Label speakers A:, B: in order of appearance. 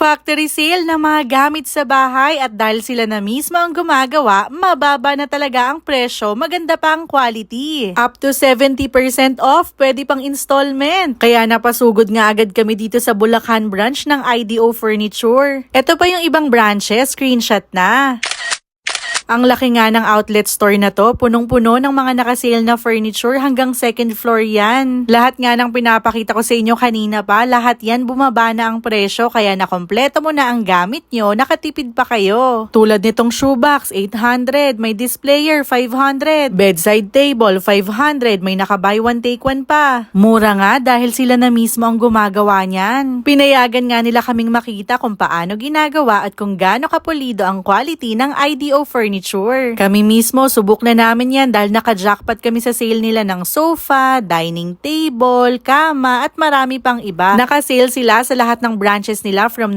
A: Factory sale ng mga gamit sa bahay at dahil sila na mismo ang gumagawa, mababa na talaga ang presyo, maganda pa ang quality. Up to 70% off, pwede pang installment. Kaya napasugod nga agad kami dito sa Bulacan branch ng IDO Furniture. Ito pa yung ibang branches, screenshot na. Ang laki nga ng outlet store na to, punong-puno ng mga nakasale na furniture hanggang second floor yan. Lahat nga ng pinapakita ko sa inyo kanina pa, lahat yan bumaba na ang presyo kaya nakompleto mo na ang gamit nyo, nakatipid pa kayo. Tulad nitong shoebox, 800, may displayer, 500, bedside table, 500, may naka-buy one take one pa. Mura nga dahil sila na mismo ang gumagawa niyan. Pinayagan nga nila kaming makita kung paano ginagawa at kung gaano kapulido ang quality ng IDO Furniture. Kami mismo, subok na namin yan dahil naka-jackpot kami sa sale nila ng sofa, dining table, kama at marami pang iba. Naka-sale sila sa lahat ng branches nila from